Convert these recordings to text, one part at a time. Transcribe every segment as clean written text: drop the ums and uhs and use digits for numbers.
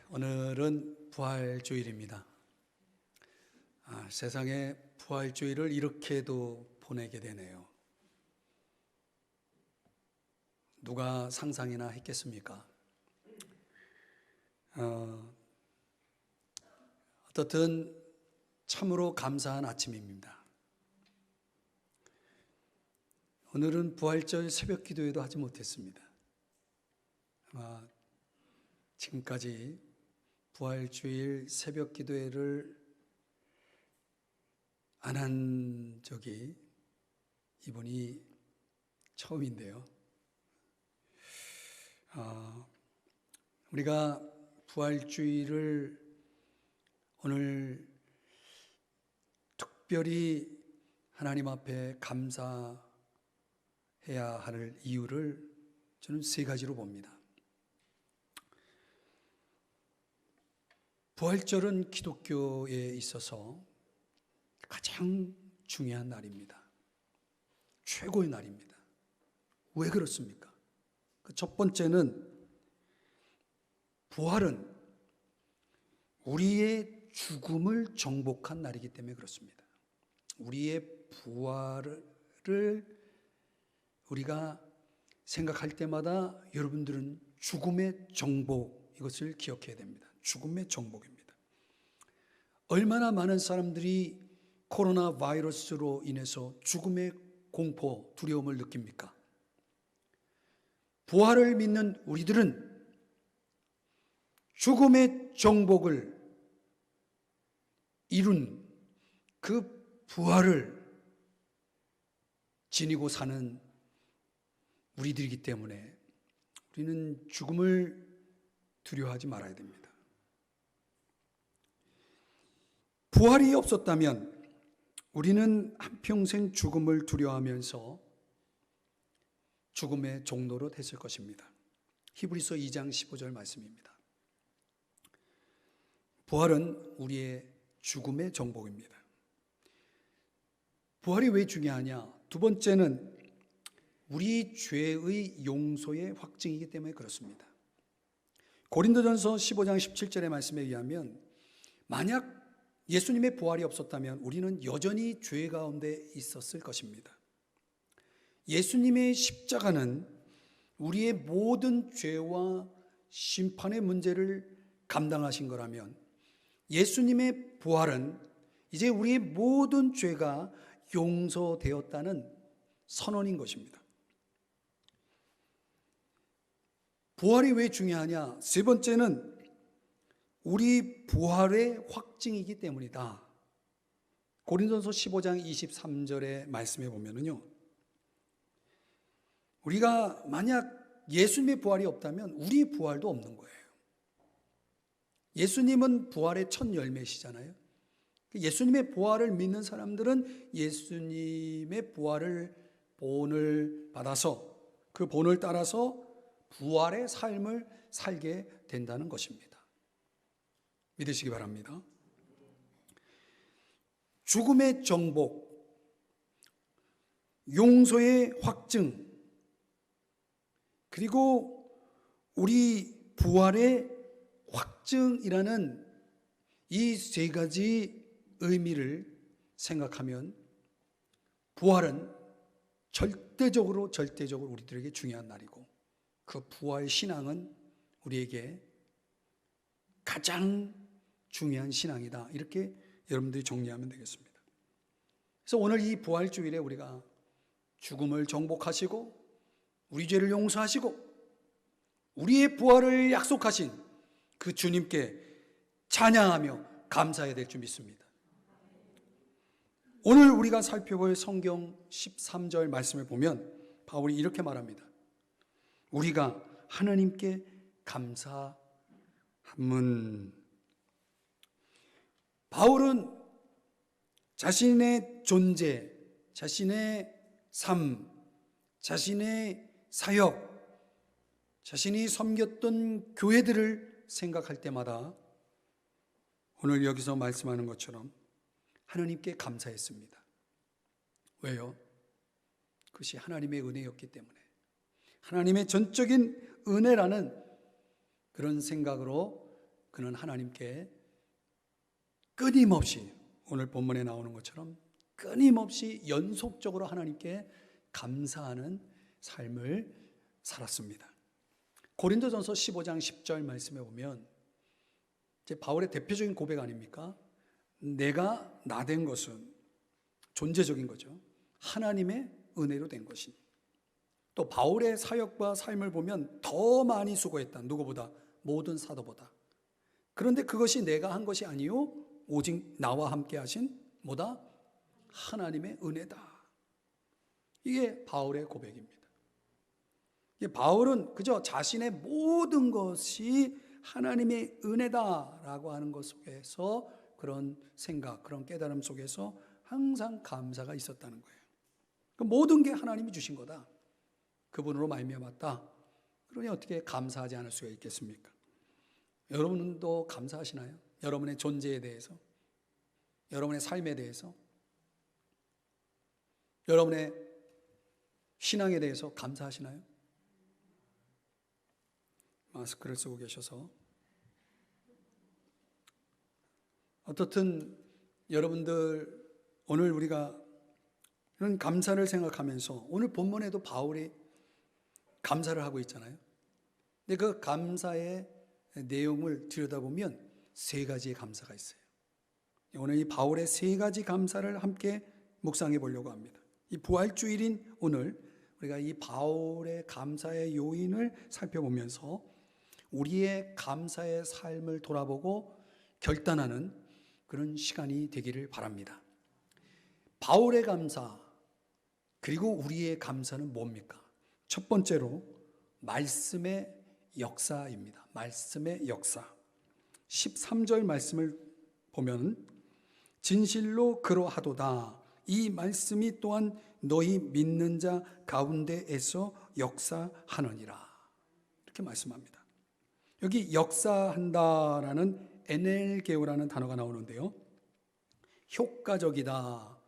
오늘은 부활주일입니다. 세상에 부활주일을 이렇게도 보내게 되네요. 누가 상상이나 했겠습니까? 어떻든 참으로 감사한 아침입니다. 오늘은 부활절 새벽 기도회도 하지 못했습니다. 아마 지금까지 부활주일 새벽 기도회를 안 한 적이 이번이 처음인데요. 우리가 부활주일을 오늘 특별히 하나님 앞에 감사해야 할 이유를 저는 세 가지로 봅니다. 부활절은 기독교에 있어서 가장 중요한 날입니다. 최고의 날입니다. 왜 그렇습니까? 첫 번째는 부활은 우리의 죽음을 정복한 날이기 때문에 그렇습니다. 우리의 부활을 우리가 생각할 때마다 여러분들은 죽음의 정복, 이것을 기억해야 됩니다. 죽음의 정복입니다. 얼마나 많은 사람들이 코로나 바이러스로 인해서 죽음의 공포, 두려움을 느낍니까? 부활을 믿는 우리들은 죽음의 정복을 이룬 그 부활을 지니고 사는 우리들이기 때문에 우리는 죽음을 두려워하지 말아야 됩니다. 부활이 없었다면 우리는 한평생 죽음을 두려워하면서 죽음의 종로로 됐을 것입니다. 히브리서 2장 15절 말씀입니다. 부활은 우리의 죽음의 정복입니다. 부활이 왜 중요하냐? 두 번째는 우리 죄의 용서의 확증이기 때문에 그렇습니다. 고린도전서 15장 17절의 말씀에 의하면 만약 예수님의 부활이 없었다면 우리는 여전히 죄 가운데 있었을 것입니다. 예수님의 십자가는 우리의 모든 죄와 심판의 문제를 감당하신 거라면 예수님의 부활은 이제 우리의 모든 죄가 용서되었다는 선언인 것입니다. 부활이 왜 중요하냐? 세 번째는 우리 부활의 확증이기 때문이다. 고린도전서 15장 23절의 말씀에 보면은요, 우리가 만약 예수님의 부활이 없다면 우리 부활도 없는 거예요. 예수님은 부활의 첫 열매시잖아요. 예수님의 부활을 믿는 사람들은 예수님의 부활을 본을 받아서 그 본을 따라서 부활의 삶을 살게 된다는 것입니다. 믿으시기 바랍니다. 죽음의 정복, 용서의 확증, 그리고 우리 부활의 확증이라는 이 세 가지 의미를 생각하면 부활은 절대적으로 우리들에게 중요한 날이고 그 부활 신앙은 우리에게 가장 중요한 신앙이다. 이렇게 여러분들이 정리하면 되겠습니다. 그래서 오늘 이 부활주일에 우리가 죽음을 정복하시고 우리 죄를 용서하시고 우리의 부활을 약속하신 그 주님께 찬양하며 감사해야 될 줄 믿습니다. 오늘 우리가 살펴볼 성경 13절 말씀을 보면 바울이 이렇게 말합니다. 우리가 하나님께 감사함은, 바울은 자신의 존재, 자신의 삶, 자신의 사역, 자신이 섬겼던 교회들을 생각할 때마다 오늘 여기서 말씀하는 것처럼 하나님께 감사했습니다. 왜요? 그것이 하나님의 은혜였기 때문에, 하나님의 전적인 은혜라는 그런 생각으로 그는 하나님께 끊임없이, 오늘 본문에 나오는 것처럼 끊임없이 연속적으로 하나님께 감사하는 삶을 살았습니다. 고린도전서 15장 10절 말씀에 보면 이제 바울의 대표적인 고백 아닙니까? 내가 나 된 것은, 존재적인 거죠, 하나님의 은혜로 된 것이니. 또 바울의 사역과 삶을 보면 더 많이 수고했다. 누구보다? 모든 사도보다. 그런데 그것이 내가 한 것이 아니요 오직 나와 함께 하신 뭐다? 하나님의 은혜다. 이게 바울의 고백입니다. 바울은 그저 자신의 모든 것이 하나님의 은혜다라고 하는 것 속에서, 그런 생각, 그런 깨달음 속에서 항상 감사가 있었다는 거예요. 모든 게 하나님이 주신 거다, 그분으로 말미암았다. 그러니 어떻게 감사하지 않을 수가 있겠습니까? 여러분도 감사하시나요? 여러분의 존재에 대해서, 여러분의 삶에 대해서, 여러분의 신앙에 대해서 감사하시나요? 마스크를 쓰고 계셔서 어떻든 여러분들, 오늘 우리가 이런 감사를 생각하면서, 오늘 본문에도 바울이 감사를 하고 있잖아요. 근데 그 감사의 내용을 들여다보면 세 가지의 감사가 있어요. 오늘 이 바울의 세 가지 감사를 함께 묵상해 보려고 합니다. 이 부활주일인 오늘 우리가 이 바울의 감사의 요인을 살펴보면서 우리의 감사의 삶을 돌아보고 결단하는 그런 시간이 되기를 바랍니다. 바울의 감사, 그리고 우리의 감사는 뭡니까? 첫 번째로 말씀의 역사입니다. 말씀의 역사. 13절 말씀을 보면 진실로 그러하도다. 이 말씀이 또한 너희 믿는 자 가운데에서 역사하느니라. 이렇게 말씀합니다. 여기 역사한다라는 에넬게오라는 단어가 나오는데요, 효과적이다,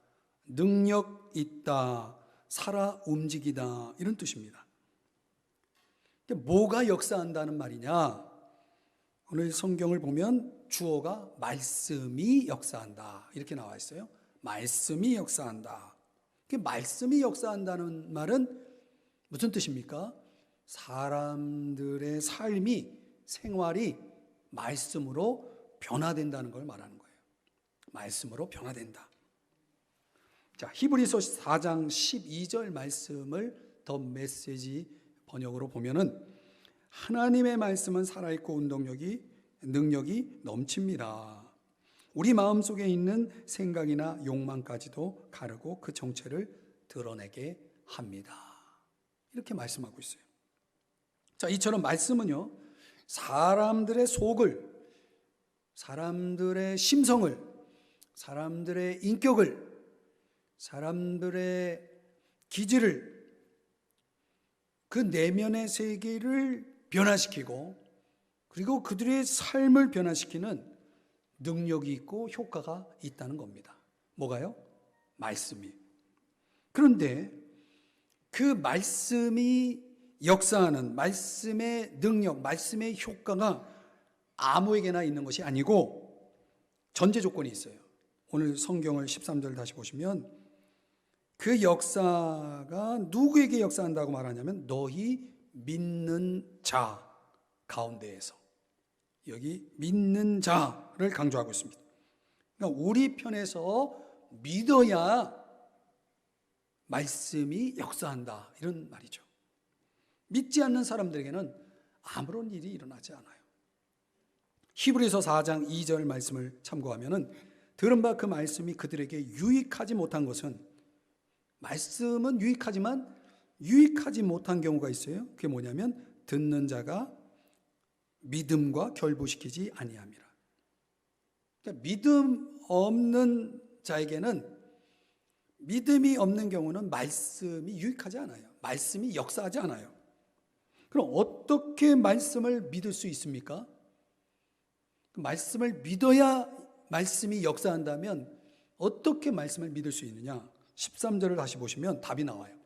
능력 있다, 살아 움직이다, 이런 뜻입니다. 뭐가 역사한다는 말이냐? 오늘 성경을 보면 주어가 말씀이 역사한다 이렇게 나와 있어요. 말씀이 역사한다. 말씀이 역사한다는 말은 무슨 뜻입니까? 사람들의 삶이, 생활이 말씀으로 변화된다는 걸 말하는 거예요. 말씀으로 변화된다. 자, 히브리서 4장 12절 말씀을 더 메시지 번역으로 보면은 하나님의 말씀은 살아있고 능력이 넘칩니다. 우리 마음속에 있는 생각이나 욕망까지도 가르고 그 정체를 드러내게 합니다. 이렇게 말씀하고 있어요. 자, 이처럼 말씀은요, 사람들의 속을, 사람들의 심성을, 사람들의 인격을, 사람들의 기질을, 그 내면의 세계를 변화시키고, 그리고 그들의 삶을 변화시키는 능력이 있고 효과가 있다는 겁니다. 뭐가요? 말씀이. 그런데 그 말씀이 역사하는 말씀의 능력, 말씀의 효과가 아무에게나 있는 것이 아니고 전제 조건이 있어요. 오늘 성경을 13절 다시 보시면 그 역사가 누구에게 역사한다고 말하냐면 너희 믿는 자 가운데에서. 여기 믿는 자를 강조하고 있습니다. 그러니까 우리 편에서 믿어야 말씀이 역사한다, 이런 말이죠. 믿지 않는 사람들에게는 아무런 일이 일어나지 않아요. 히브리서 4장 2절 말씀을 참고하면 들은 바 그 말씀이 그들에게 유익하지 못한 것은, 말씀은 유익하지만 유익하지 못한 경우가 있어요. 그게 뭐냐면 듣는 자가 믿음과 결부시키지 아니함이라. 그러니까 믿음 없는 자에게는, 믿음이 없는 경우는 말씀이 유익하지 않아요. 말씀이 역사하지 않아요. 그럼 어떻게 말씀을 믿을 수 있습니까? 말씀을 믿어야 말씀이 역사한다면 어떻게 말씀을 믿을 수 있느냐? 13절을 다시 보시면 답이 나와요.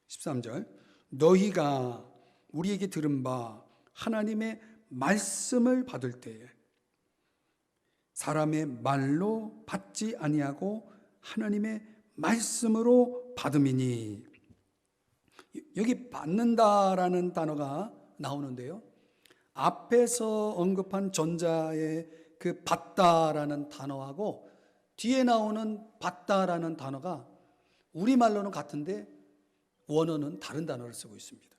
13절, 너희가 우리에게 들은 바 하나님의 말씀을 받을 때에 사람의 말로 받지 아니하고 하나님의 말씀으로 받음이니. 여기 받는다라는 단어가 나오는데요, 앞에서 언급한 전자의 그 받다라는 단어하고 뒤에 나오는 받다라는 단어가 우리말로는 같은데 원어는 다른 단어를 쓰고 있습니다.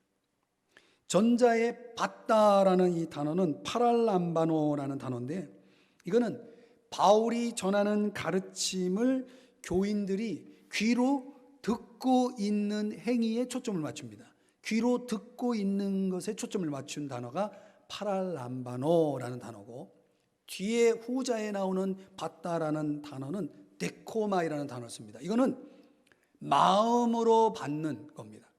전자의 받다라는 이 단어는 파랄람바노라는 단어인데, 이거는 바울이 전하는 가르침을 교인들이 귀로 듣고 있는 행위에 초점을 맞춥니다. 귀로 듣고 있는 것에 초점을 맞춘 단어가 파랄람바노라는 단어고, 뒤에 후자에 나오는 받다라는 단어는 데코마이라는 단어를 씁니다. 이거는 마음으로 받는 겁니다.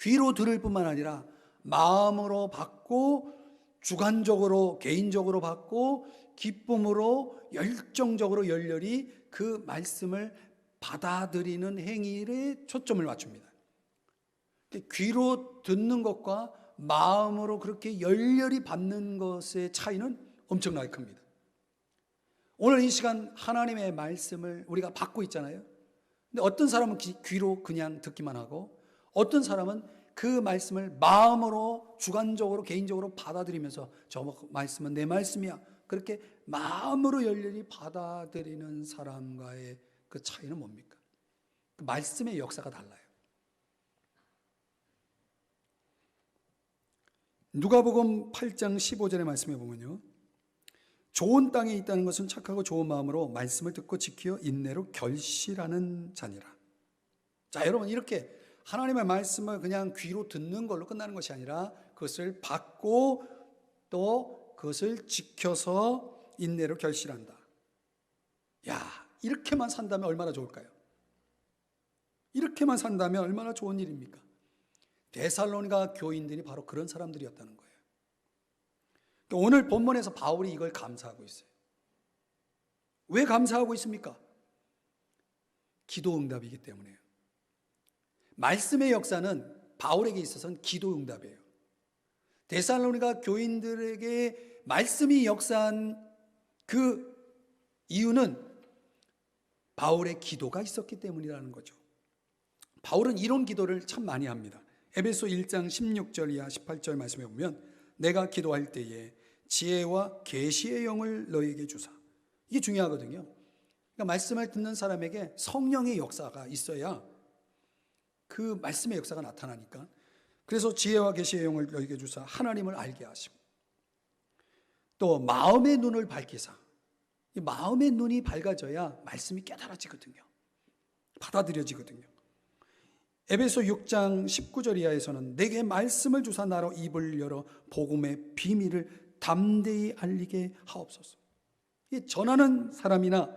귀로 들을 뿐만 아니라 마음으로 받고, 주관적으로 개인적으로 받고, 기쁨으로 열정적으로 열렬히 그 말씀을 받아들이는 행위에 초점을 맞춥니다. 귀로 듣는 것과 마음으로 그렇게 열렬히 받는 것의 차이는 엄청나게 큽니다. 오늘 이 시간 하나님의 말씀을 우리가 받고 있잖아요. 근데 어떤 사람은 귀로 그냥 듣기만 하고, 어떤 사람은 그 말씀을 마음으로 주관적으로 개인적으로 받아들이면서 저 말씀은 내 말씀이야, 그렇게 마음으로 열렬히 받아들이는 사람과의 그 차이는 뭡니까? 그 말씀의 역사가 달라요. 누가복음 8장 15절의 말씀에 보면요, 좋은 땅에 있다는 것은 착하고 좋은 마음으로 말씀을 듣고 지키어 인내로 결실하는 자니라. 자, 여러분, 이렇게 하나님의 말씀을 그냥 귀로 듣는 걸로 끝나는 것이 아니라 그것을 받고 또 그것을 지켜서 인내로 결실한다. 야, 이렇게만 산다면 얼마나 좋을까요? 이렇게만 산다면 얼마나 좋은 일입니까? 데살로니가 교인들이 바로 그런 사람들이었다는 거예요. 오늘 본문에서 바울이 이걸 감사하고 있어요. 왜 감사하고 있습니까? 기도 응답이기 때문에요. 말씀의 역사는 바울에게 있어서는 기도 응답이에요. 데살로니가 교인들에게 말씀이 역사한 그 이유는 바울의 기도가 있었기 때문이라는 거죠. 바울은 이런 기도를 참 많이 합니다. 에베소 1장 16절 이하 18절 말씀에 보면, 내가 기도할 때에 지혜와 계시의 영을 너에게 주사. 이게 중요하거든요. 그러니까 말씀을 듣는 사람에게 성령의 역사가 있어야 그 말씀의 역사가 나타나니까. 그래서 지혜와 계시의 영을 너에게 주사 하나님을 알게 하시고, 또 마음의 눈을 밝히사. 이 마음의 눈이 밝아져야 말씀이 깨달아지거든요. 받아들여지거든요. 에베소 6장 19절 이하에서는 내게 말씀을 주사 나로 입을 열어 복음의 비밀을 담대히 알리게 하옵소서. 이 전하는 사람이나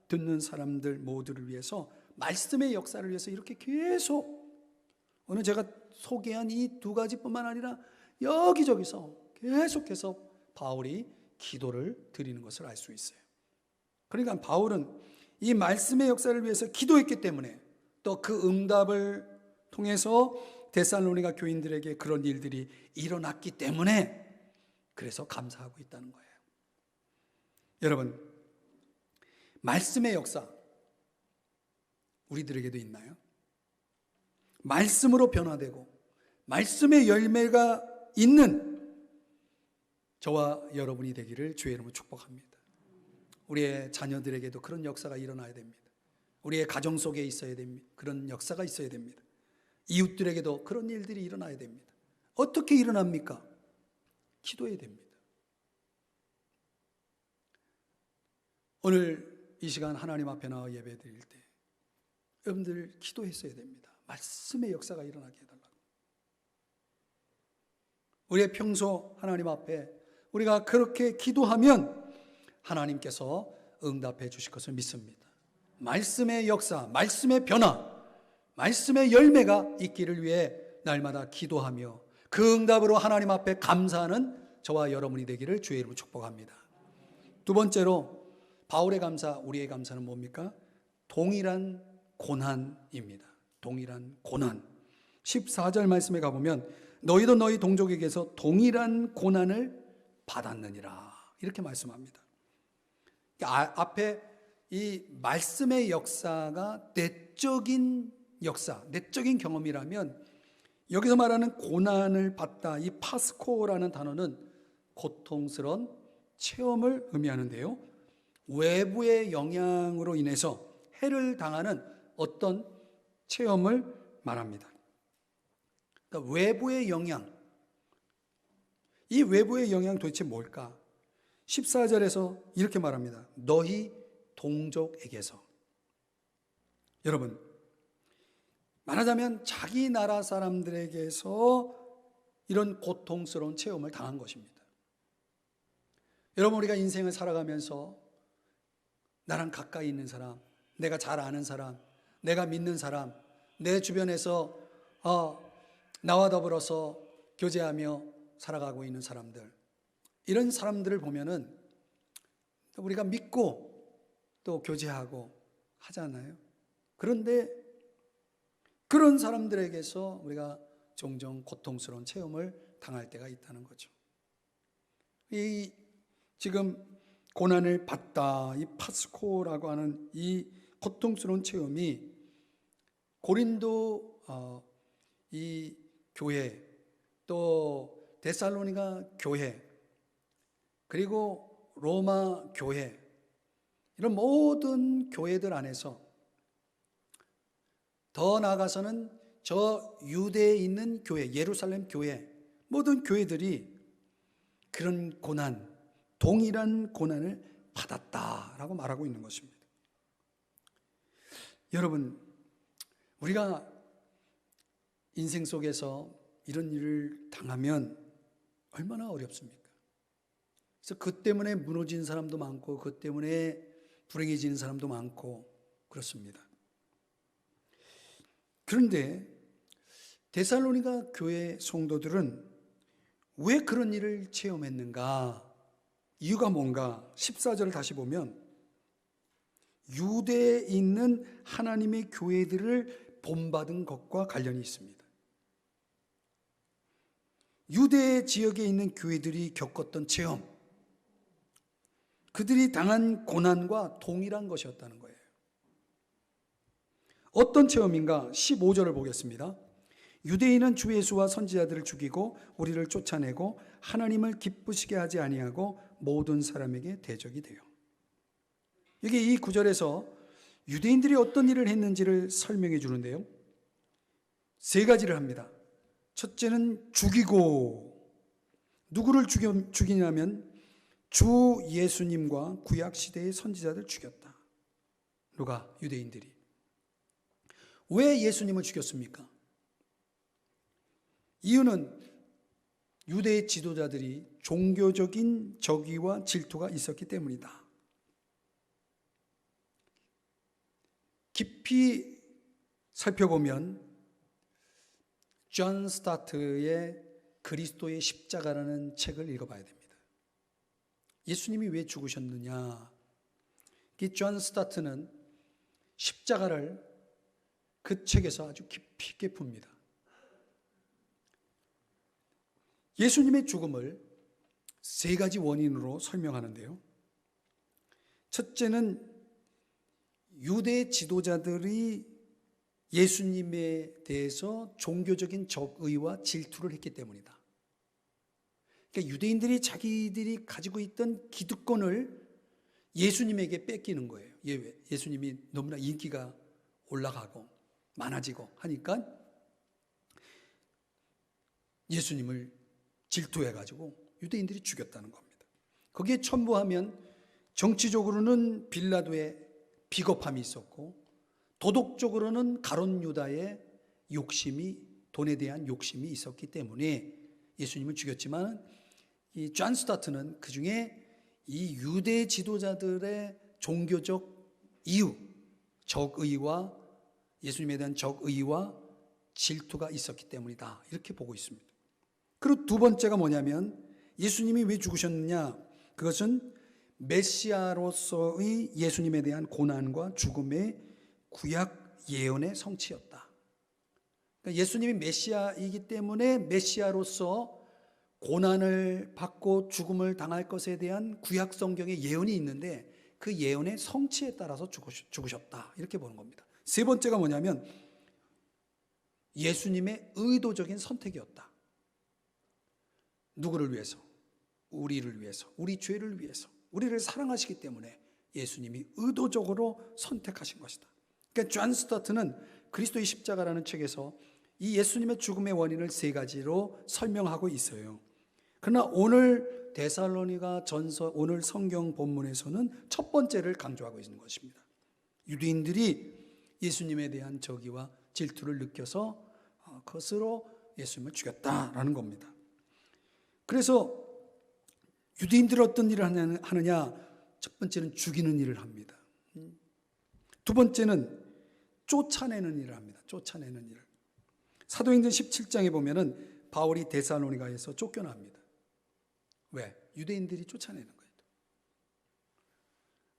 듣는 사람들 모두를 위해서, 말씀의 역사를 위해서 이렇게 계속, 오늘 제가 소개한 이 두 가지뿐만 아니라 여기저기서 계속해서 바울이 기도를 드리는 것을 알 수 있어요. 그러니까 바울은 이 말씀의 역사를 위해서 기도했기 때문에, 또 그 응답을 통해서 데살로니가 교인들에게 그런 일들이 일어났기 때문에, 그래서 감사하고 있다는 거예요. 여러분, 말씀의 역사 우리들에게도 있나요? 말씀으로 변화되고 말씀의 열매가 있는 저와 여러분이 되기를 주의 이름으로 축복합니다. 우리의 자녀들에게도 그런 역사가 일어나야 됩니다. 우리의 가정 속에 있어야 됩니다. 그런 역사가 있어야 됩니다. 이웃들에게도 그런 일들이 일어나야 됩니다. 어떻게 일어납니까? 기도해야 됩니다. 오늘 이 시간 하나님 앞에 나와 예배 드릴 때 여러분들 기도했어야 됩니다. 말씀의 역사가 일어나게 해달라고. 우리의 평소 하나님 앞에 우리가 그렇게 기도하면 하나님께서 응답해 주실 것을 믿습니다. 말씀의 역사, 말씀의 변화, 말씀의 열매가 있기를 위해 날마다 기도하며 그 응답으로 하나님 앞에 감사하는 저와 여러분이 되기를 주의 이름으로 축복합니다. 두 번째로 바울의 감사, 우리의 감사는 뭡니까? 동일한 고난입니다. 동일한 고난. 14절 말씀에 가보면 너희도 너희 동족에게서 동일한 고난을 받았느니라. 이렇게 말씀합니다. 앞에 이 말씀의 역사가 내적인 역사, 내적인 경험이라면 여기서 말하는 고난을 받다, 이 파스코라는 단어는 고통스러운 체험을 의미하는데요. 외부의 영향으로 인해서 해를 당하는 어떤 체험을 말합니다. 그러니까 외부의 영향, 이 외부의 영향 도대체 뭘까? 14절에서 이렇게 말합니다. 너희 동족에게서. 여러분, 말하자면 자기 나라 사람들에게서 이런 고통스러운 체험을 당한 것입니다. 여러분, 우리가 인생을 살아가면서 나랑 가까이 있는 사람, 내가 잘 아는 사람, 내가 믿는 사람, 내 주변에서 나와 더불어서 교제하며 살아가고 있는 사람들, 이런 사람들을 보면은 우리가 믿고 또 교제하고 하잖아요. 그런데 그런 사람들에게서 우리가 종종 고통스러운 체험을 당할 때가 있다는 거죠. 이 지금 고난을 받다, 이 파스코라고 하는 이 고통스러운 체험이 고린도 이 교회, 또 데살로니가 교회, 그리고 로마 교회, 이런 모든 교회들 안에서, 더 나아가서는 저 유대에 있는 교회, 예루살렘 교회, 모든 교회들이 그런 고난, 동일한 고난을 받았다라고 말하고 있는 것입니다. 여러분, 우리가 인생 속에서 이런 일을 당하면 얼마나 어렵습니까? 그래서 그 때문에 무너진 사람도 많고, 그 때문에 불행해지는 사람도 많고 그렇습니다. 그런데 데살로니가 교회 성도들은 왜 그런 일을 체험했는가? 이유가 뭔가? 14절을 다시 보면 유대에 있는 하나님의 교회들을 본받은 것과 관련이 있습니다. 유대 지역에 있는 교회들이 겪었던 체험, 그들이 당한 고난과 동일한 것이었다는 거예요. 어떤 체험인가? 15절을 보겠습니다. 유대인은 주 예수와 선지자들을 죽이고 우리를 쫓아내고 하나님을 기쁘시게 하지 아니하고 모든 사람에게 대적이 돼요. 이게 이 구절에서 유대인들이 어떤 일을 했는지를 설명해 주는데요. 세 가지를 합니다. 첫째는 죽이고, 누구를 죽이냐면 주 예수님과 구약시대의 선지자들 죽였다. 누가? 유대인들이. 왜 예수님을 죽였습니까? 이유는 유대의 지도자들이 종교적인 적의와 질투가 있었기 때문이다. 깊이 살펴보면 존 스타트의 그리스도의 십자가라는 책을 읽어봐야 됩니다. 예수님이 왜 죽으셨느냐? 이 존 스타트는 십자가를 그 책에서 아주 깊이 있게 풉니다. 예수님의 죽음을 세 가지 원인으로 설명하는데요. 첫째는 유대 지도자들이 예수님에 대해서 종교적인 적의와 질투를 했기 때문이다. 그러니까 유대인들이 자기들이 가지고 있던 기득권을 예수님에게 뺏기는 거예요. 예수님이 너무나 인기가 올라가고 많아지고 하니까 예수님을 질투해가지고 유대인들이 죽였다는 겁니다. 거기에 첨부하면 정치적으로는 빌라도의 비겁함이 있었고, 도덕적으로는 가룟 유다의 욕심이, 돈에 대한 욕심이 있었기 때문에 예수님을 죽였지만, 이 존 스타트는 그 중에 이 유대 지도자들의 종교적 이유, 적의와 예수님에 대한 적의와 질투가 있었기 때문이다, 이렇게 보고 있습니다. 그리고 두 번째가 뭐냐면 예수님이 왜 죽으셨느냐? 그것은 메시아로서의 예수님에 대한 고난과 죽음의 구약 예언의 성취였다. 예수님이 메시아이기 때문에 메시아로서 고난을 받고 죽음을 당할 것에 대한 구약 성경의 예언이 있는데 그 예언의 성취에 따라서 죽으셨다, 이렇게 보는 겁니다. 세 번째가 뭐냐면 예수님의 의도적인 선택이었다. 누구를 위해서? 우리를 위해서, 우리 죄를 위해서, 우리를 사랑하시기 때문에 예수님이 의도적으로 선택하신 것이다. 그러니까 존 스타트는 그리스도의 십자가라는 책에서 이 예수님의 죽음의 원인을 세 가지로 설명하고 있어요. 그러나 오늘 데살로니가 전서, 오늘 성경 본문에서는 첫 번째를 강조하고 있는 것입니다. 유대인들이 예수님에 대한 저기와 질투를 느껴서 그것으로 예수님을 죽였다라는 겁니다. 그래서 유대인들이 어떤 일을 하느냐? 첫 번째는 죽이는 일을 합니다. 두 번째는 쫓아내는 일을 합니다. 쫓아내는 일을. 사도행전 17장에 보면은 바울이 데살로니가에서 쫓겨납니다. 왜? 유대인들이 쫓아내는 거예요.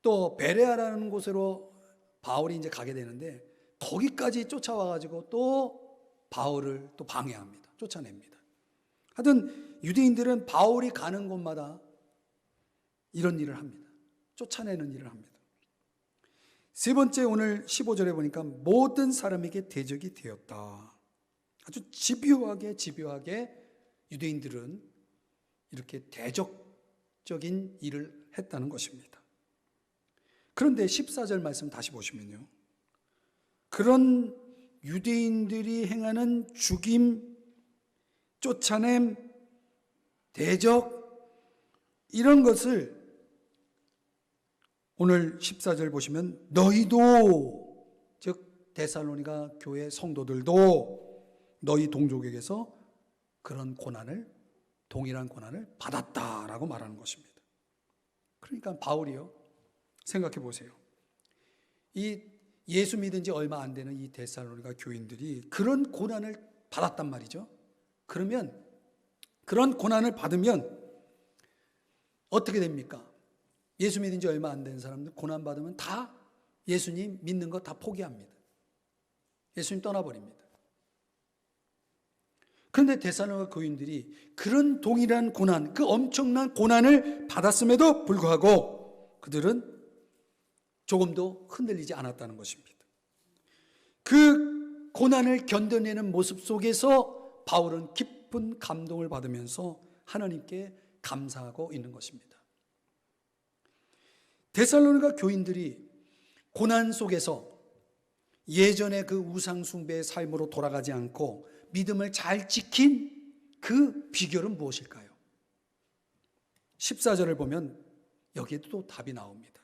또 베레아라는 곳으로 바울이 이제 가게 되는데 거기까지 쫓아와가지고 또 바울을 또 방해합니다. 쫓아냅니다. 하여튼 유대인들은 바울이 가는 곳마다 이런 일을 합니다. 쫓아내는 일을 합니다. 세 번째, 오늘 15절에 보니까 모든 사람에게 대적이 되었다. 아주 집요하게 유대인들은 이렇게 대적적인 일을 했다는 것입니다. 그런데 14절 말씀 다시 보시면요, 그런 유대인들이 행하는 죽임, 쫓아냄, 대적, 이런 것을 오늘 14절 보시면 너희도, 즉 데살로니가 교회 성도들도 너희 동족에게서 그런 고난을, 동일한 고난을 받았다라고 말하는 것입니다. 그러니까 바울이요, 생각해 보세요. 이 예수 믿은 지 얼마 안 되는 이 데살로니가 교인들이 그런 고난을 받았단 말이죠. 그러면 그런 고난을 받으면 어떻게 됩니까? 예수 믿은 지 얼마 안 된 사람들 고난 받으면 다 예수님 믿는 거 다 포기합니다. 예수님 떠나버립니다. 그런데 데살로니가 교인들이 그런 동일한 고난, 그 엄청난 고난을 받았음에도 불구하고 그들은 조금도 흔들리지 않았다는 것입니다. 그 고난을 견뎌내는 모습 속에서 바울은 깊은 감동을 받으면서 하나님께 감사하고 있는 것입니다. 데살로니가 교인들이 고난 속에서 예전의 그 우상 숭배의 삶으로 돌아가지 않고 믿음을 잘 지킨 그 비결은 무엇일까요? 14절을 보면 여기에도 또 답이 나옵니다.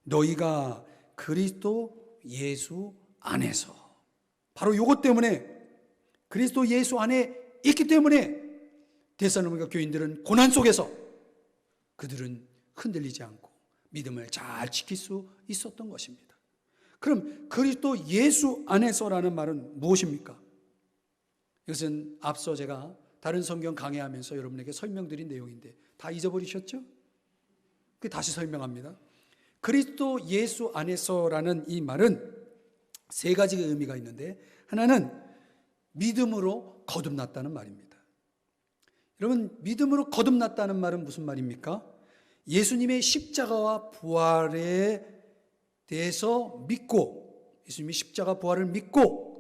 너희가 그리스도 예수 안에서, 바로 이것 때문에, 그리스도 예수 안에 있기 때문에 데살로니가 교인들은 고난 속에서 그들은 흔들리지 않고 믿음을 잘 지킬 수 있었던 것입니다. 그럼 그리스도 예수 안에서라는 말은 무엇입니까? 이것은 앞서 제가 다른 성경 강해하면서 여러분에게 설명드린 내용인데 다 잊어버리셨죠? 다시 설명합니다. 그리스도 예수 안에서라는 이 말은 세 가지의 의미가 있는데, 하나는 믿음으로 거듭났다는 말입니다. 여러분, 믿음으로 거듭났다는 말은 무슨 말입니까? 예수님의 십자가와 부활에 대해서 믿고, 예수님이 십자가 부활을 믿고,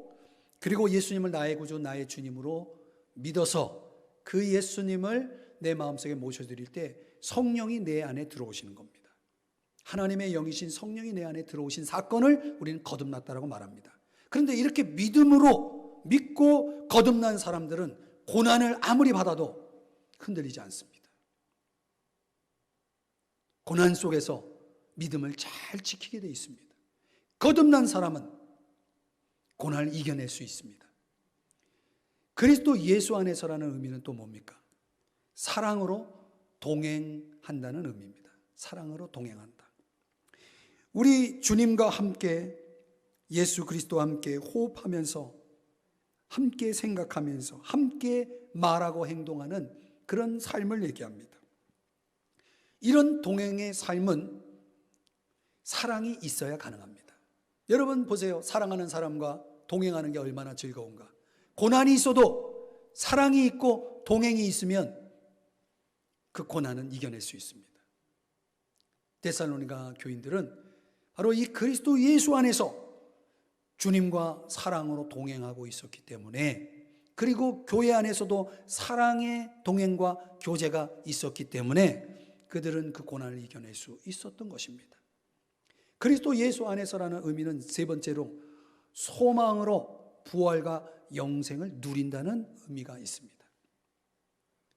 그리고 예수님을 나의 구주, 나의 주님으로 믿어서 그 예수님을 내 마음속에 모셔드릴 때 성령이 내 안에 들어오시는 겁니다. 하나님의 영이신 성령이 내 안에 들어오신 사건을 우리는 거듭났다라고 말합니다. 그런데 이렇게 믿음으로 믿고 거듭난 사람들은 고난을 아무리 받아도 흔들리지 않습니다. 고난 속에서 믿음을 잘 지키게 되어 있습니다. 거듭난 사람은 고난을 이겨낼 수 있습니다. 그리스도 예수 안에서라는 의미는 또 뭡니까? 사랑으로 동행한다는 의미입니다. 사랑으로 동행한다. 우리 주님과 함께, 예수 그리스도와 함께 호흡하면서, 함께 생각하면서, 함께 말하고 행동하는 그런 삶을 얘기합니다. 이런 동행의 삶은 사랑이 있어야 가능합니다. 여러분 보세요. 사랑하는 사람과 동행하는 게 얼마나 즐거운가. 고난이 있어도 사랑이 있고 동행이 있으면 그 고난은 이겨낼 수 있습니다. 데살로니가 교인들은 바로 이 그리스도 예수 안에서 주님과 사랑으로 동행하고 있었기 때문에, 그리고 교회 안에서도 사랑의 동행과 교제가 있었기 때문에 그들은 그 고난을 이겨낼 수 있었던 것입니다. 그리스도 예수 안에서라는 의미는 세 번째로 소망으로 부활과 영생을 누린다는 의미가 있습니다.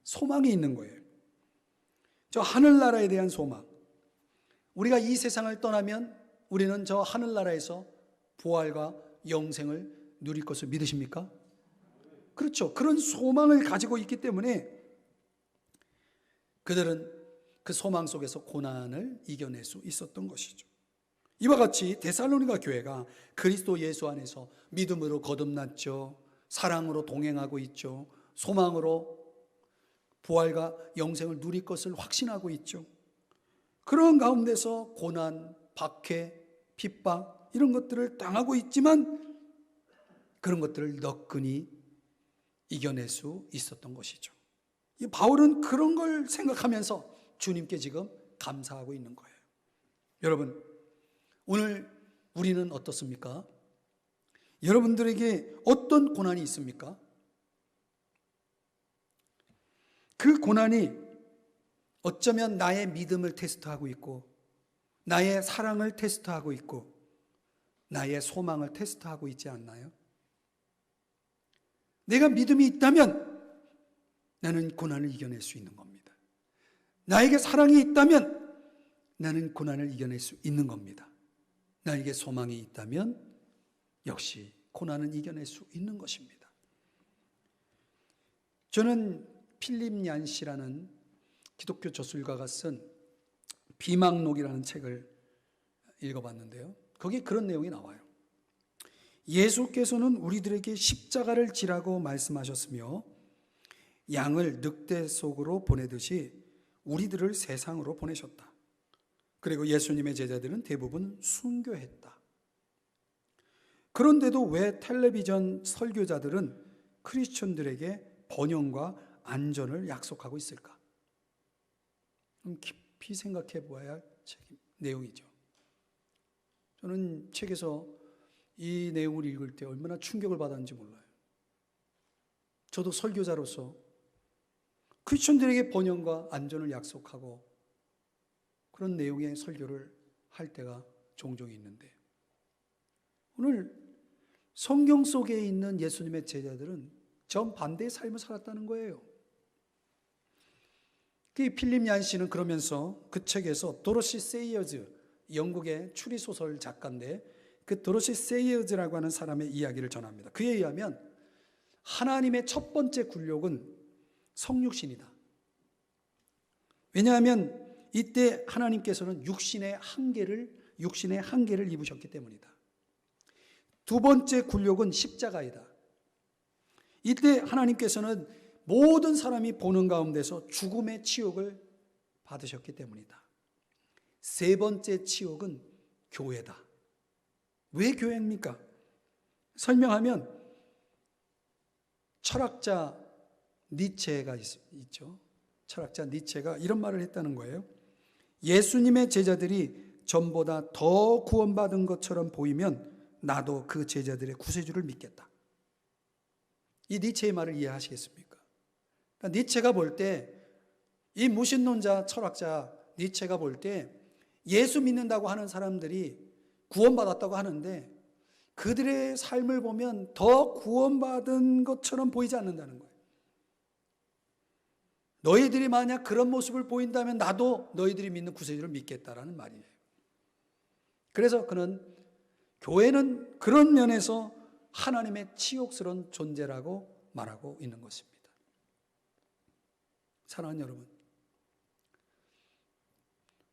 소망이 있는 거예요. 저 하늘나라에 대한 소망. 우리가 이 세상을 떠나면 우리는 저 하늘나라에서 부활과 영생을 누릴 것을 믿으십니까? 그렇죠. 그런 소망을 가지고 있기 때문에 그들은 그 소망 속에서 고난을 이겨낼 수 있었던 것이죠. 이와 같이 데살로니가 교회가 그리스도 예수 안에서 믿음으로 거듭났죠. 사랑으로 동행하고 있죠. 소망으로 부활과 영생을 누릴 것을 확신하고 있죠. 그런 가운데서 고난, 박해, 핍박 이런 것들을 당하고 있지만 그런 것들을 너끈히 이겨낼 수 있었던 것이죠. 이 바울은 그런 걸 생각하면서 주님께 지금 감사하고 있는 거예요. 여러분, 오늘 우리는 어떻습니까? 여러분들에게 어떤 고난이 있습니까? 그 고난이 어쩌면 나의 믿음을 테스트하고 있고, 나의 사랑을 테스트하고 있고, 나의 소망을 테스트하고 있지 않나요? 내가 믿음이 있다면 나는 고난을 이겨낼 수 있는 겁니다. 나에게 사랑이 있다면 나는 고난을 이겨낼 수 있는 겁니다. 나에게 소망이 있다면 역시 고난은 이겨낼 수 있는 것입니다. 저는 필립 얀시라는 기독교 저술가가 쓴 비망록이라는 책을 읽어봤는데요. 거기에 그런 내용이 나와요. 예수께서는 우리들에게 십자가를 지라고 말씀하셨으며 양을 늑대 속으로 보내듯이 우리들을 세상으로 보내셨다. 그리고 예수님의 제자들은 대부분 순교했다. 그런데도 왜 텔레비전 설교자들은 크리스천들에게 번영과 안전을 약속하고 있을까? 깊이 생각해 보아야 할 내용이죠. 저는 책에서 이 내용을 읽을 때 얼마나 충격을 받았는지 몰라요. 저도 설교자로서 크리스천들에게 번영과 안전을 약속하고 그런 내용의 설교를 할 때가 종종 있는데, 오늘 성경 속에 있는 예수님의 제자들은 정반대의 삶을 살았다는 거예요. 그 필립 얀시는 그러면서 그 책에서 도로시 세이어즈, 영국의 추리소설 작가인데 그 도로시 세이어즈라고 하는 사람의 이야기를 전합니다. 그에 의하면 하나님의 첫 번째 굴욕은 성육신이다. 왜냐하면 이때 하나님께서는 육신의 한계를 입으셨기 때문이다. 두 번째 굴욕은 십자가이다. 이때 하나님께서는 모든 사람이 보는 가운데서 죽음의 치욕을 받으셨기 때문이다. 세 번째 치욕은 교회다. 왜 교회입니까? 설명하면 철학자 니체가 있죠. 철학자 니체가 이런 말을 했다는 거예요. 예수님의 제자들이 전보다 더 구원받은 것처럼 보이면 나도 그 제자들의 구세주를 믿겠다. 이 니체의 말을 이해하시겠습니까? 그러니까 니체가 볼 때, 이 무신론자 철학자 니체가 볼 때 예수 믿는다고 하는 사람들이 구원받았다고 하는데 그들의 삶을 보면 더 구원받은 것처럼 보이지 않는다는 거예요. 너희들이 만약 그런 모습을 보인다면 나도 너희들이 믿는 구세주를 믿겠다라는 말이에요. 그래서 그는 교회는 그런 면에서 하나님의 치욕스러운 존재라고 말하고 있는 것입니다. 사랑하는 여러분,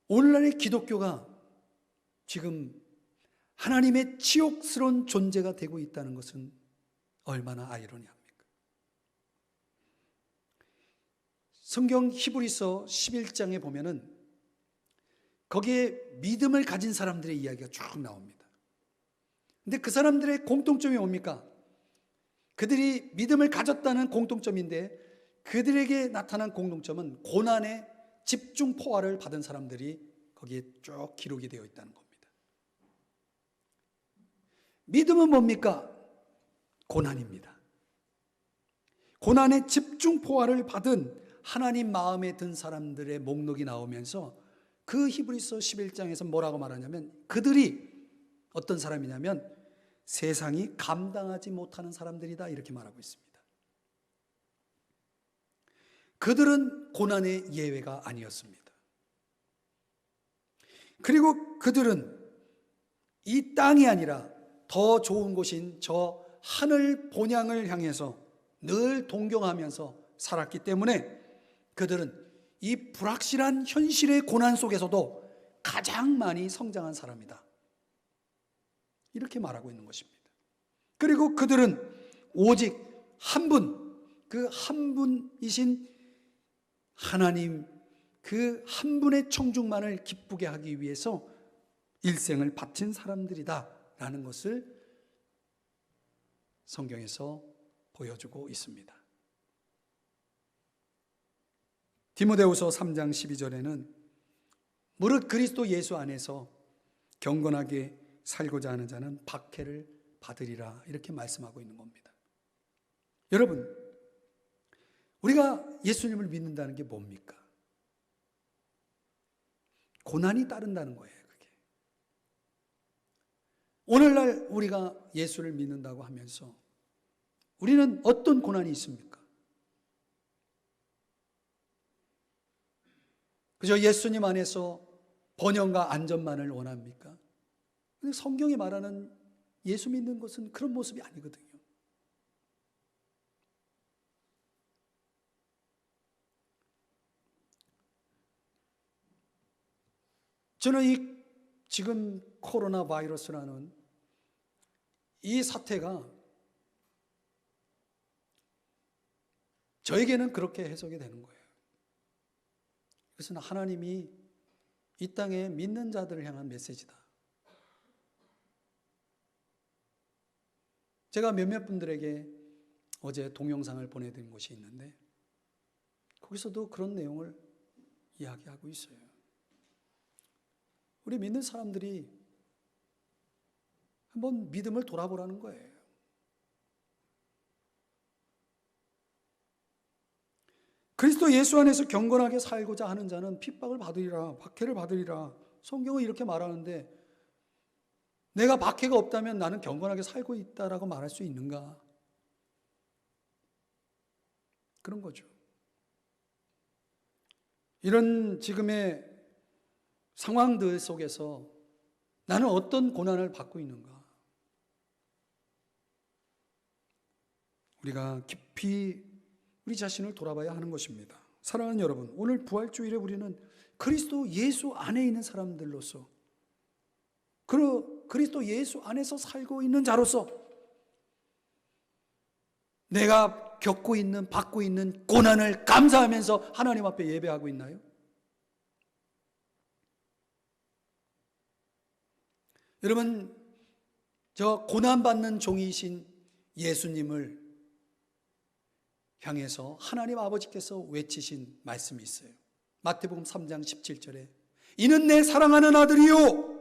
오늘날의 기독교가 지금 하나님의 치욕스러운 존재가 되고 있다는 것은 얼마나 아이러니합니까? 성경 히브리서 11장에 보면은 거기에 믿음을 가진 사람들의 이야기가 쭉 나옵니다. 근데 그 사람들의 공통점이 뭡니까? 그들이 믿음을 가졌다는 공통점인데 그들에게 나타난 공통점은 고난의 집중 포화를 받은 사람들이 거기에 쭉 기록이 되어 있다는 겁니다. 믿음은 뭡니까? 고난입니다. 고난의 집중 포화를 받은 하나님 마음에 든 사람들의 목록이 나오면서 그 히브리서 11장에서 뭐라고 말하냐면 그들이 어떤 사람이냐면 세상이 감당하지 못하는 사람들이다 이렇게 말하고 있습니다. 그들은 고난의 예외가 아니었습니다. 그리고 그들은 이 땅이 아니라 더 좋은 곳인 저 하늘 본향을 향해서 늘 동경하면서 살았기 때문에 그들은 이 불확실한 현실의 고난 속에서도 가장 많이 성장한 사람이다. 이렇게 말하고 있는 것입니다. 그리고 그들은 오직 한 분, 그 한 분이신 하나님, 그 한 분의 청중만을 기쁘게 하기 위해서 일생을 바친 사람들이다 라는 것을 성경에서 보여주고 있습니다. 디모데후서 3장 12절에는 무릇 그리스도 예수 안에서 경건하게 살고자 하는 자는 박해를 받으리라 이렇게 말씀하고 있는 겁니다. 여러분, 우리가 예수님을 믿는다는 게 뭡니까? 고난이 따른다는 거예요. 그게. 오늘날 우리가 예수를 믿는다고 하면서 우리는 어떤 고난이 있습니까? 그저 예수님 안에서 번영과 안전만을 원합니까? 근데 성경이 말하는 예수 믿는 것은 그런 모습이 아니거든요. 저는 이 지금 코로나 바이러스라는 이 사태가 저에게는 그렇게 해석이 되는 거예요. 그것은 하나님이 이 땅에 믿는 자들을 향한 메시지다. 제가 몇몇 분들에게 어제 동영상을 보내드린 곳이 있는데 거기서도 그런 내용을 이야기하고 있어요. 우리 믿는 사람들이 한번 믿음을 돌아보라는 거예요. 그리스도 예수 안에서 경건하게 살고자 하는 자는 핍박을 받으리라, 박해를 받으리라. 성경은 이렇게 말하는데 내가 박해가 없다면 나는 경건하게 살고 있다라고 말할 수 있는가? 그런 거죠. 이런 지금의 상황들 속에서 나는 어떤 고난을 받고 있는가? 우리가 깊이 우리 자신을 돌아봐야 하는 것입니다. 사랑하는 여러분, 오늘 부활주일에 우리는 그리스도 예수 안에 있는 사람들로서 그리스도 예수 안에서 살고 있는 자로서 내가 겪고 있는, 받고 있는 고난을 감사하면서 하나님 앞에 예배하고 있나요? 여러분, 저 고난받는 종이신 예수님을 향해서 하나님 아버지께서 외치신 말씀이 있어요. 마태복음 3장 17절에 이는 내 사랑하는 아들이요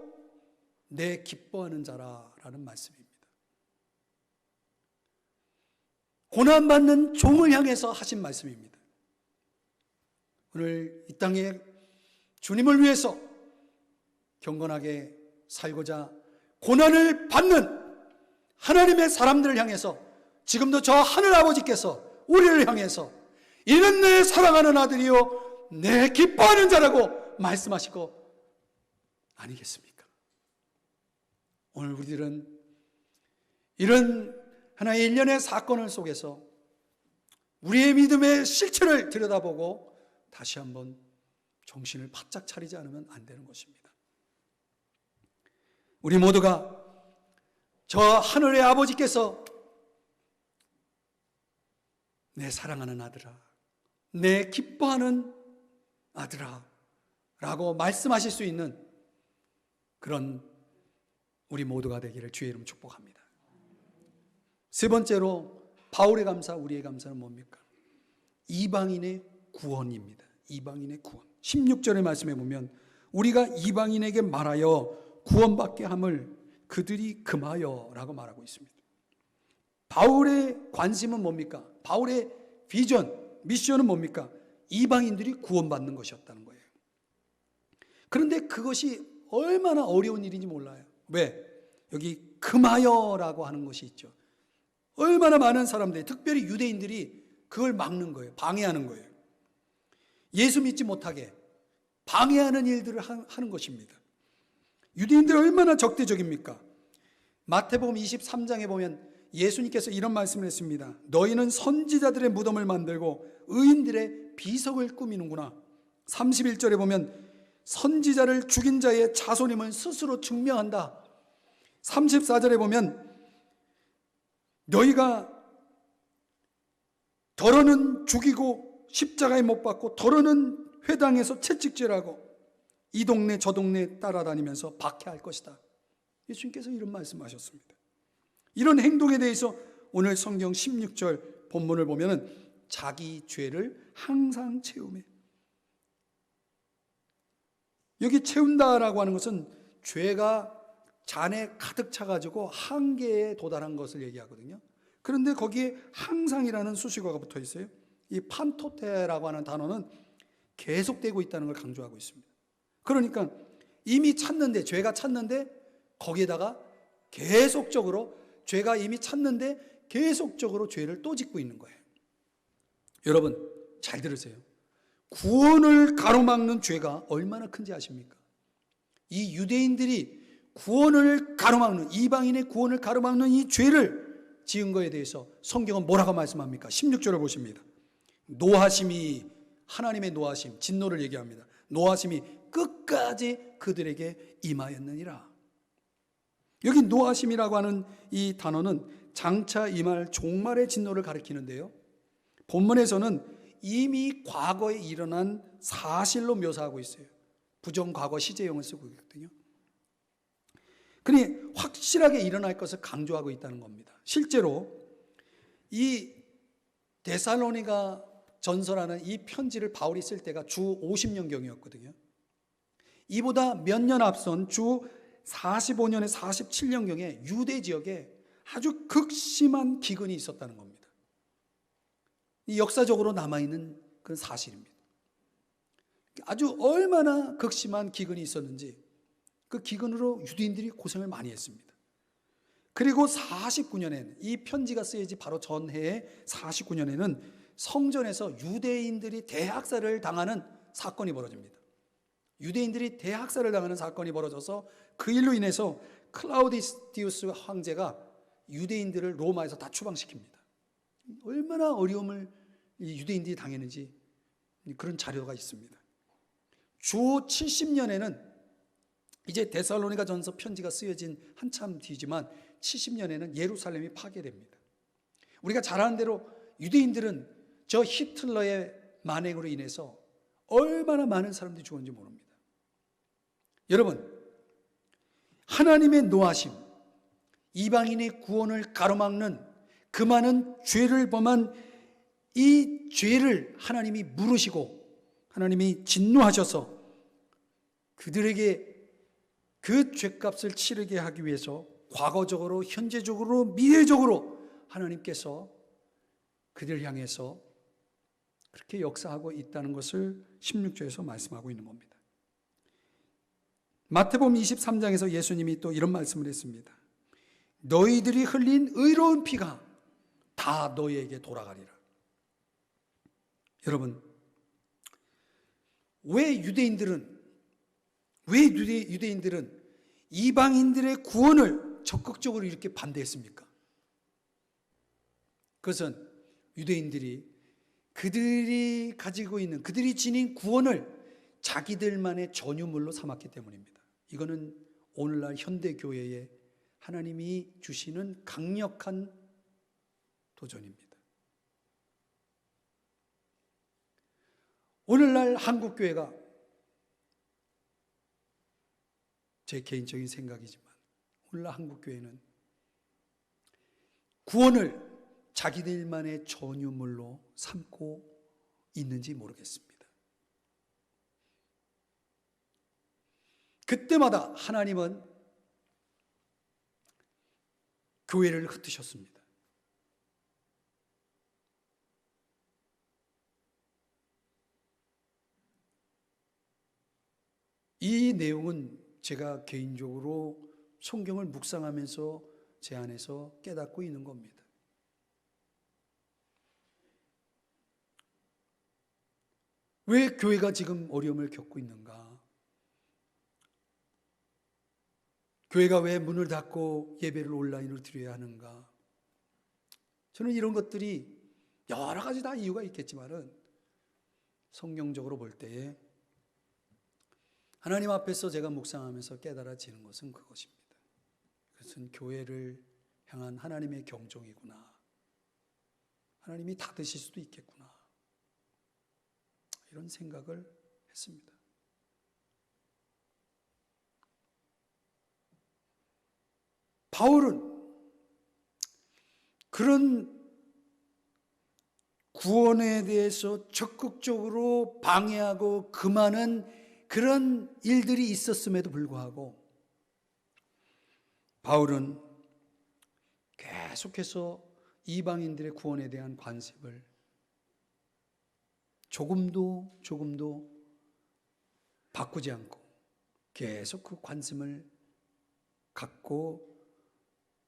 내 기뻐하는 자라라는 말씀입니다. 고난받는 종을 향해서 하신 말씀입니다. 오늘 이 땅에 주님을 위해서 경건하게 살고자 고난을 받는 하나님의 사람들을 향해서 지금도 저 하늘 아버지께서 우리를 향해서 이는 내 사랑하는 아들이요 내 기뻐하는 자라고 말씀하시고 아니겠습니까? 오늘 우리들은 이런 하나의 일련의 사건을 속에서 우리의 믿음의 실체를 들여다보고 다시 한번 정신을 바짝 차리지 않으면 안 되는 것입니다. 우리 모두가 저 하늘의 아버지께서 내 사랑하는 아들아, 내 기뻐하는 아들아 라고 말씀하실 수 있는 그런 우리 모두가 되기를 주의 이름 축복합니다. 세 번째로 바울의 감사, 우리의 감사는 뭡니까? 이방인의 구원입니다. 이방인의 구원. 16절의 말씀에 보면 우리가 이방인에게 말하여 구원받게 함을 그들이 금하여 라고 말하고 있습니다. 바울의 관심은 뭡니까? 바울의 비전, 미션은 뭡니까? 이방인들이 구원받는 것이었다는 거예요. 그런데 그것이 얼마나 어려운 일인지 몰라요. 왜? 여기 금하여라고 하는 것이 있죠. 얼마나 많은 사람들이, 특별히 유대인들이 그걸 막는 거예요. 방해하는 거예요. 예수 믿지 못하게 방해하는 일들을 하는 것입니다. 유대인들 얼마나 적대적입니까? 마태복음 23장에 보면 예수님께서 이런 말씀을 했습니다. 너희는 선지자들의 무덤을 만들고 의인들의 비석을 꾸미는구나. 31절에 보면 선지자를 죽인 자의 자손임을 스스로 증명한다. 34절에 보면 너희가 더러는 죽이고 십자가에 못 박고 더러는 회당에서 채찍질하고 이 동네 저 동네 따라다니면서 박해할 것이다. 예수님께서 이런 말씀하셨습니다. 이런 행동에 대해서 오늘 성경 16절 본문을 보면은 자기 죄를 항상 채우며, 여기 채운다라고 하는 것은 죄가 잔에 가득 차가지고 한계에 도달한 것을 얘기하거든요. 그런데 거기에 항상이라는 수식어가 붙어 있어요. 이 판토테라고 하는 단어는 계속되고 있다는 걸 강조하고 있습니다. 그러니까 이미 찼는데, 죄가 찼는데 거기에다가 계속적으로, 죄가 이미 찼는데 계속적으로 죄를 또 짓고 있는 거예요. 여러분 잘 들으세요. 구원을 가로막는 죄가 얼마나 큰지 아십니까? 이 유대인들이 구원을 가로막는, 이방인의 구원을 가로막는 이 죄를 지은 것에 대해서 성경은 뭐라고 말씀합니까? 16절을 보십니다. 노하심이, 하나님의 노하심, 진노를 얘기합니다. 노하심이 끝까지 그들에게 임하였느니라. 여기 노하심이라고 하는 이 단어는 장차 임할 종말의 진노를 가리키는데요, 본문에서는 이미 과거에 일어난 사실로 묘사하고 있어요. 부정과거 시제형을 쓰고 있거든요. 그러니 확실하게 일어날 것을 강조하고 있다는 겁니다. 실제로 이 데살로니가 전서라는 이 편지를 바울이 쓸 때가 주 50년경이었거든요. 이보다 몇 년 앞선 주 45년에 47년경에 유대 지역에 아주 극심한 기근이 있었다는 겁니다. 이 역사적으로 남아있는 그런 사실입니다. 아주 얼마나 극심한 기근이 있었는지 그 기근으로 유대인들이 고생을 많이 했습니다. 그리고 49년에는, 이 편지가 쓰여지 바로 전해의 49년에는 성전에서 유대인들이 대학살을 당하는 사건이 벌어집니다. 유대인들이 대학살을 당하는 사건이 벌어져서 그 일로 인해서 클라우디우스 황제가 유대인들을 로마에서 다 추방시킵니다. 얼마나 어려움을 유대인들이 당했는지 그런 자료가 있습니다. 주 70년에는 이제 데살로니가 전서 편지가 쓰여진 한참 뒤지만 70년에는 예루살렘이 파괴됩니다. 우리가 잘 아는 대로 유대인들은 저 히틀러의 만행으로 인해서 얼마나 많은 사람들이 죽었는지 모릅니다. 여러분, 하나님의 노하심, 이방인의 구원을 가로막는 그 많은 죄를 범한 이 죄를 하나님이 물으시고 하나님이 진노하셔서 그들에게 그 죄값을 치르게 하기 위해서 과거적으로, 현재적으로, 미래적으로 하나님께서 그들을 향해서 그렇게 역사하고 있다는 것을 16절에서 말씀하고 있는 겁니다. 마태복음 23장에서 예수님이 또 이런 말씀을 했습니다. 너희들이 흘린 의로운 피가 다 너희에게 돌아가리라. 여러분, 왜 유대인들은 이방인들의 구원을 적극적으로 이렇게 반대했습니까? 그것은 유대인들이 그들이 가지고 있는, 그들이 지닌 구원을 자기들만의 전유물로 삼았기 때문입니다. 이거는 오늘날 현대교회에 하나님이 주시는 강력한 도전입니다. 오늘날 한국교회가, 제 개인적인 생각이지만 오늘날 한국교회는 구원을 자기들만의 전유물로 삼고 있는지 모르겠습니다. 그때마다 하나님은 교회를 흩으셨습니다. 이 내용은 제가 개인적으로 성경을 묵상하면서 제 안에서 깨닫고 있는 겁니다. 왜 교회가 지금 어려움을 겪고 있는가? 교회가 왜 문을 닫고 예배를 온라인으로 드려야 하는가? 저는 이런 것들이 여러 가지 다 이유가 있겠지만은 성경적으로 볼 때에 하나님 앞에서 제가 묵상하면서 깨달아지는 것은 그것입니다. 그것은 교회를 향한 하나님의 경종이구나. 하나님이 닫으실 수도 있겠구나. 이런 생각을 했습니다. 바울은 그런 구원에 대해서 적극적으로 방해하고 금하는 그런 일들이 있었음에도 불구하고 바울은 계속해서 이방인들의 구원에 대한 관심을 조금도 바꾸지 않고 계속 그 관심을 갖고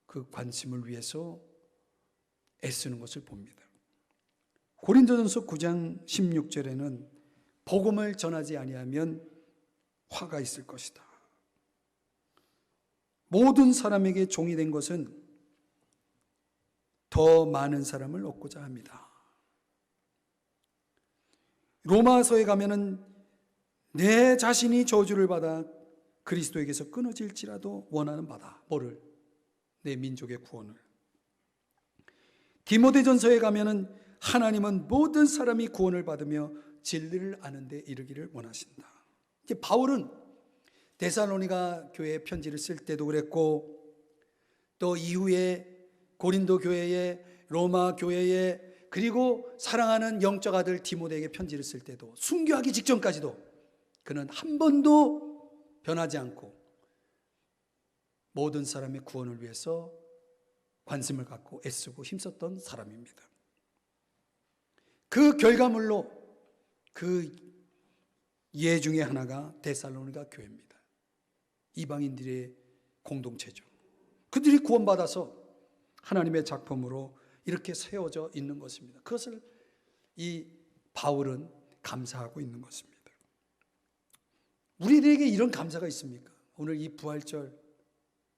그 관심을 위해서 애쓰는 것을 봅니다. 고린도전서 9장 16절에는 복음을 전하지 아니하면 화가 있을 것이다. 모든 사람에게 종이 된 것은 더 많은 사람을 얻고자 합니다. 로마서에 가면은 내 자신이 저주를 받아 그리스도에게서 끊어질지라도 원하는 바다. 뭐를? 내 민족의 구원을. 디모데전서에 가면은 하나님은 모든 사람이 구원을 받으며 진리를 아는 데 이르기를 원하신다. 이제 바울은 데살로니가 교회에 편지를 쓸 때도 그랬고 또 이후에 고린도 교회에 로마 교회에 그리고 사랑하는 영적 아들 디모데에게 편지를 쓸 때도 순교하기 직전까지도 그는 한 번도 변하지 않고 모든 사람의 구원을 위해서 관심을 갖고 애쓰고 힘썼던 사람입니다. 그 결과물로 그 예 중에 하나가 데살로니가 교회입니다. 이방인들의 공동체죠. 그들이 구원받아서 하나님의 작품으로 이렇게 세워져 있는 것입니다. 그것을 이 바울은 감사하고 있는 것입니다. 우리들에게 이런 감사가 있습니까? 오늘 이 부활절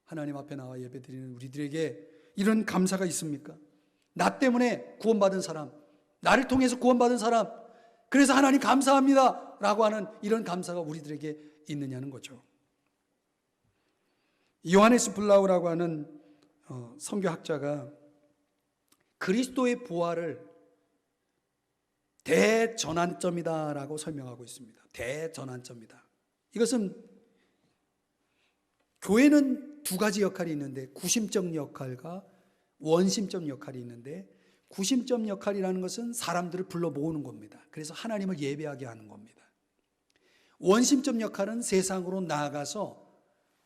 하나님 앞에 나와 예배드리는 우리들에게 이런 감사가 있습니까? 나 때문에 구원받은 사람, 나를 통해서 구원받은 사람, 그래서 하나님 감사합니다 라고 하는 이런 감사가 우리들에게 있느냐는 거죠. 요하네스 블라우라고 하는 선교학자가 그리스도의 부활을 대전환점이다라고 설명하고 있습니다. 대전환점이다. 이것은 교회는 두 가지 역할이 있는데 구심적 역할과 원심적 역할이 있는데 구심적 역할이라는 것은 사람들을 불러 모으는 겁니다. 그래서 하나님을 예배하게 하는 겁니다. 원심적 역할은 세상으로 나아가서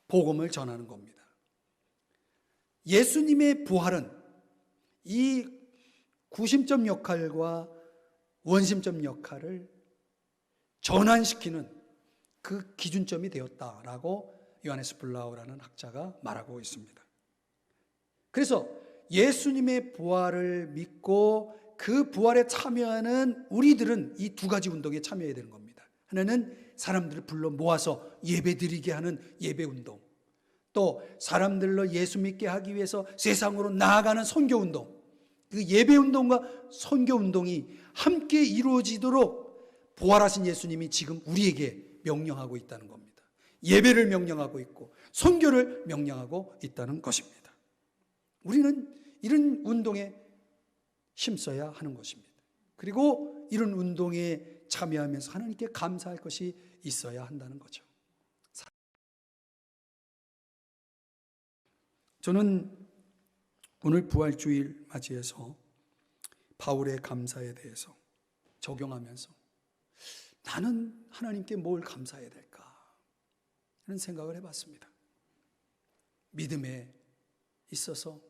복음을 전하는 겁니다. 예수님의 부활은 이 구심적 역할과 원심적 역할을 전환시키는 그 기준점이 되었다라고 요하네스 블라우라는 학자가 말하고 있습니다. 그래서 예수님의 부활을 믿고 그 부활에 참여하는 우리들은 이 두 가지 운동에 참여해야 되는 겁니다. 하나는 사람들을 불러 모아서 예배드리게 하는 예배운동, 또 사람들로 예수 믿게 하기 위해서 세상으로 나아가는 선교운동, 그 예배운동과 선교운동이 함께 이루어지도록 부활하신 예수님이 지금 우리에게 명령하고 있다는 겁니다. 예배를 명령하고 있고 선교를 명령하고 있다는 것입니다. 우리는 이런 운동에 힘써야 하는 것입니다. 그리고 이런 운동에 참여하면서 하나님께 감사할 것이 있어야 한다는 거죠. 저는 오늘 부활주일 맞이해서 바울의 감사에 대해서 적용하면서 나는 하나님께 뭘 감사해야 될까 하는 생각을 해봤습니다. 믿음에 있어서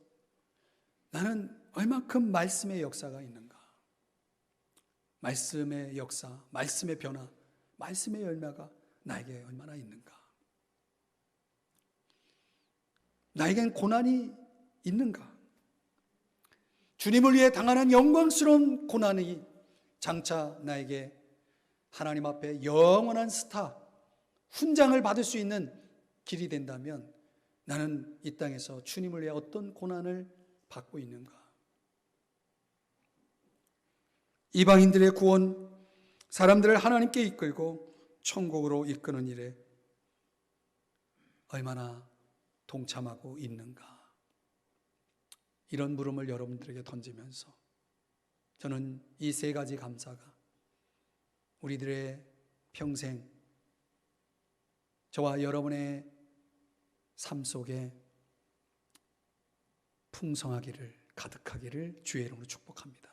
나는 얼마큼 말씀의 역사가 있는가, 말씀의 역사, 말씀의 변화, 말씀의 열매가 나에게 얼마나 있는가, 나에겐 고난이 있는가, 주님을 위해 당하는 영광스러운 고난이 장차 나에게 하나님 앞에 영원한 스타, 훈장을 받을 수 있는 길이 된다면 나는 이 땅에서 주님을 위해 어떤 고난을 받고 있는가? 이방인들의 구원, 사람들을 하나님께 이끌고 천국으로 이끄는 일에 얼마나 동참하고 있는가? 이런 물음을 여러분들에게 던지면서 저는 이 세 가지 감사가 우리들의 평생, 저와 여러분의 삶 속에 풍성하기를, 가득하기를 주의 이름으로 축복합니다.